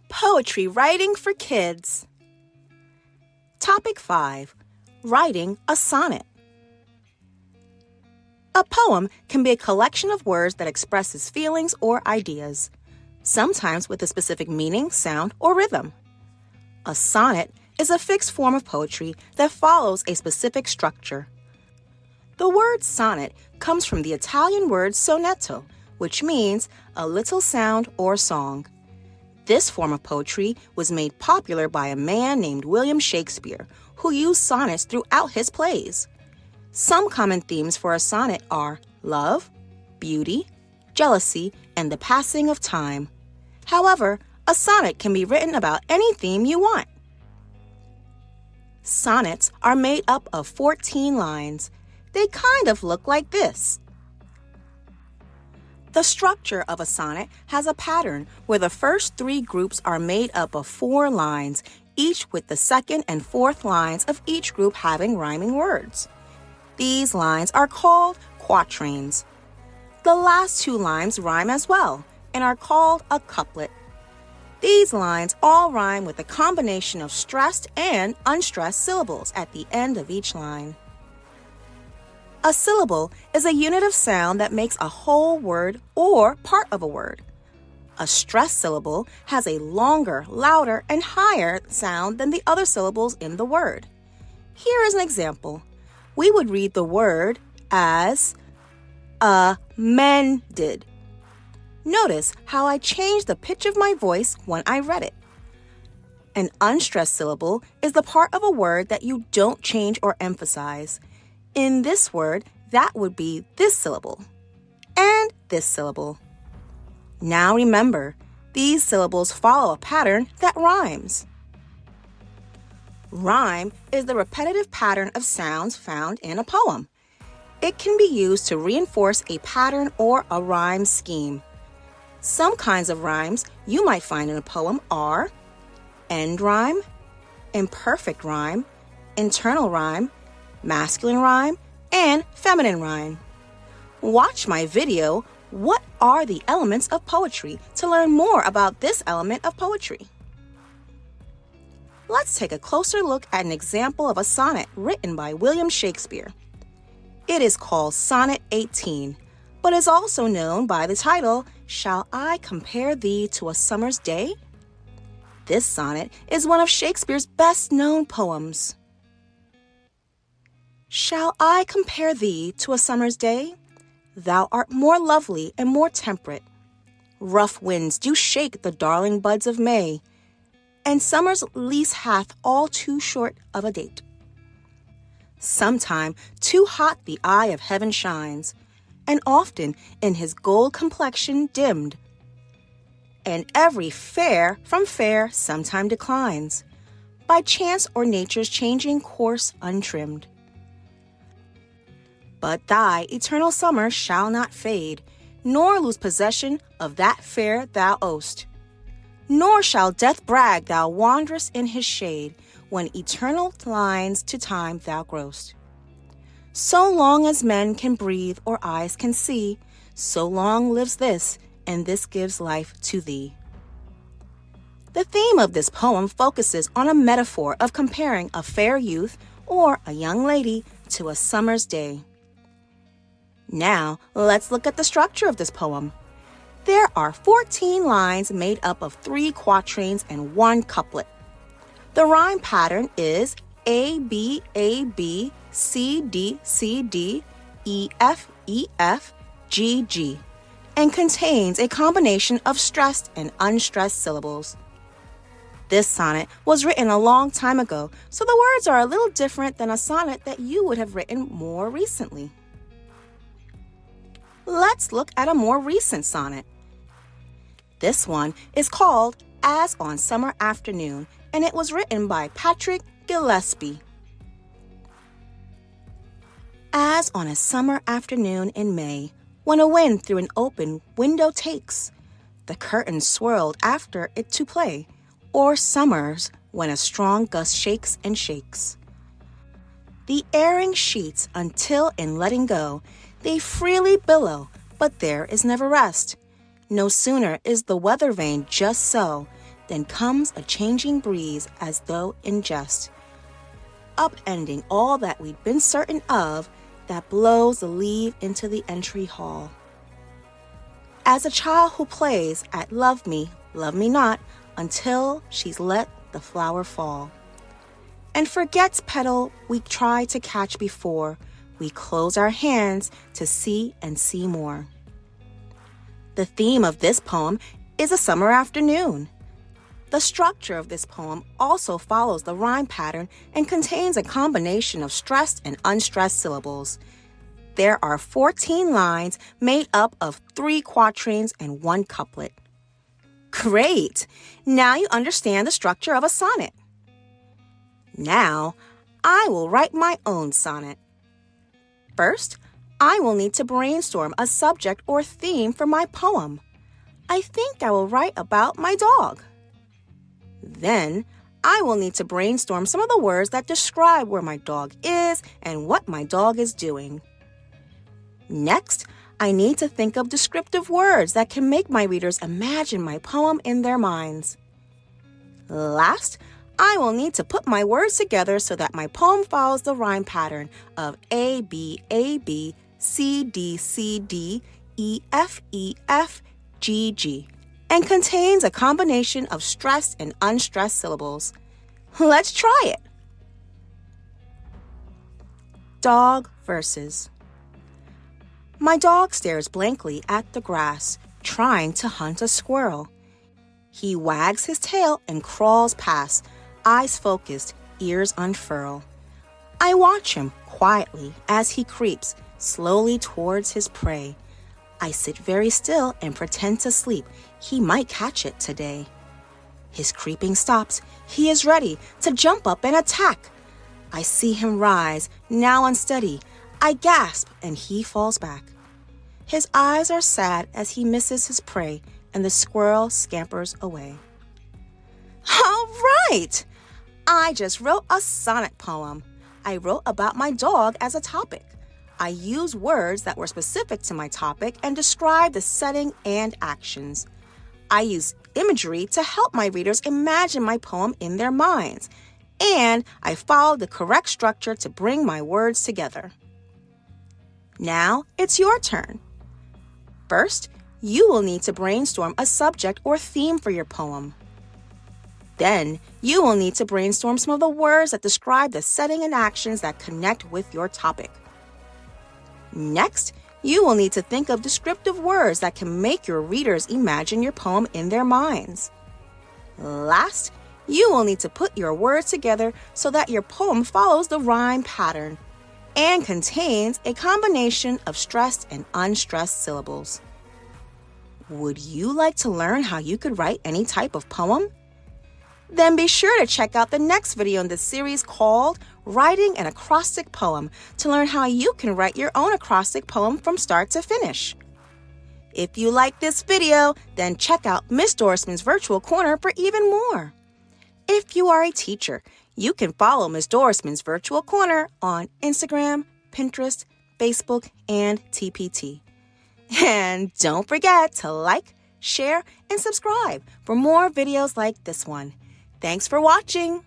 Poetry writing for kids. Topic 5. Writing a sonnet. A poem can be a collection of words that expresses feelings or ideas, sometimes with a specific meaning, sound, or rhythm. A sonnet is a fixed form of poetry that follows a specific structure. The word sonnet comes from the Italian word sonetto, which means a little sound or song. This form of poetry was made popular by a man named William Shakespeare, who used sonnets throughout his plays. Some common themes for a sonnet are love, beauty, jealousy, and the passing of time. However, a sonnet can be written about any theme you want. Sonnets are made up of 14 lines. They kind of look like this. The structure of a sonnet has a pattern where the first 3 groups are made up of 4 lines, each with the second and fourth lines of each group having rhyming words. These lines are called quatrains. The last 2 lines rhyme as well and are called a couplet. These lines all rhyme with a combination of stressed and unstressed syllables at the end of each line. A syllable is a unit of sound that makes a whole word or part of a word. A stressed syllable has a longer, louder, and higher sound than the other syllables in the word. Here is an example. We would read the word as amended. Notice how I changed the pitch of my voice when I read it. An unstressed syllable is the part of a word that you don't change or emphasize. In this word, that would be this syllable and this syllable. Now remember, these syllables follow a pattern that rhymes. Rhyme is the repetitive pattern of sounds found in a poem. It can be used to reinforce a pattern or a rhyme scheme. Some kinds of rhymes you might find in a poem are end rhyme, imperfect rhyme, internal rhyme, masculine rhyme, and feminine rhyme. Watch my video, What Are the Elements of Poetry, to learn more about this element of poetry. Let's take a closer look at an example of a sonnet written by William Shakespeare. It is called Sonnet 18, but is also known by the title, Shall I Compare Thee to a Summer's Day? This sonnet is one of Shakespeare's best-known poems. Shall I compare thee to a summer's day? Thou art more lovely and more temperate. Rough winds do shake the darling buds of May, and summer's lease hath all too short of a date. Sometime too hot the eye of heaven shines, and often in his gold complexion dimmed. And every fair from fair sometime declines, by chance or nature's changing course untrimmed. But thy eternal summer shall not fade, nor lose possession of that fair thou owest. Nor shall death brag thou wanderest in his shade, when eternal lines to time thou growest. So long as men can breathe or eyes can see, so long lives this, and this gives life to thee. The theme of this poem focuses on a metaphor of comparing a fair youth or a young lady to a summer's day. Now, let's look at the structure of this poem. There are 14 lines made up of 3 quatrains and 1 couplet. The rhyme pattern is A, B, A, B, C, D, C, D, E, F, E, F, G, G, and contains a combination of stressed and unstressed syllables. This sonnet was written a long time ago, so the words are a little different than a sonnet that you would have written more recently. Let's look at a more recent sonnet. This one is called As on Summer Afternoon, and it was written by Patrick Gillespie. As on a summer afternoon in May, when a wind through an open window takes, the curtain swirled after it to play, or summers when a strong gust shakes and shakes. The airing sheets until in letting go, they freely billow, but there is never rest. No sooner is the weather vane just so, Then comes a changing breeze as though in jest, upending all that we'd been certain of, that blows the leaf into the entry hall. As a child who plays at love me not, until she's let the flower fall, and forgets petal we tried to catch before we close our hands to see and see more. The theme of this poem is a summer afternoon. The structure of this poem also follows the rhyme pattern and contains a combination of stressed and unstressed syllables. There are 14 lines made up of 3 quatrains and 1 couplet. Great! Now you understand the structure of a sonnet. Now, I will write my own sonnet. First, I will need to brainstorm a subject or theme for my poem. I think I will write about my dog. Then, I will need to brainstorm some of the words that describe where my dog is and what my dog is doing. Next, I need to think of descriptive words that can make my readers imagine my poem in their minds. Last, I will need to put my words together so that my poem follows the rhyme pattern of A, B, C, D, C, D, E, F, G, G, and contains a combination of stressed and unstressed syllables. Let's try it. Dog verses. My dog stares blankly at the grass, trying to hunt a squirrel. He wags his tail and crawls past, eyes focused, ears unfurl. I watch him quietly as he creeps slowly towards his prey. I sit very still and pretend to sleep. He might catch it today. His creeping stops. He is ready to jump up and attack. I see him rise, now unsteady. I gasp and he falls back. His eyes are sad as he misses his prey, and the squirrel scampers away. All right! I just wrote a sonnet poem. I wrote about my dog as a topic. I used words that were specific to my topic and described the setting and actions. I used imagery to help my readers imagine my poem in their minds, and I followed the correct structure to bring my words together. Now it's your turn. First, you will need to brainstorm a subject or theme for your poem. Then, you will need to brainstorm some of the words that describe the setting and actions that connect with your topic. Next, you will need to think of descriptive words that can make your readers imagine your poem in their minds. Last, you will need to put your words together so that your poem follows the rhyme pattern and contains a combination of stressed and unstressed syllables. Would you like to learn how you could write any type of poem? Then be sure to check out the next video in this series called Writing an Acrostic Poem to learn how you can write your own acrostic poem from start to finish. If you like this video, then check out Miss Dorismond's Virtual Corner for even more. If you are a teacher, you can follow Miss Dorismond's Virtual Corner on Instagram, Pinterest, Facebook, and TPT. And don't forget to like, share, and subscribe for more videos like this one. Thanks for watching.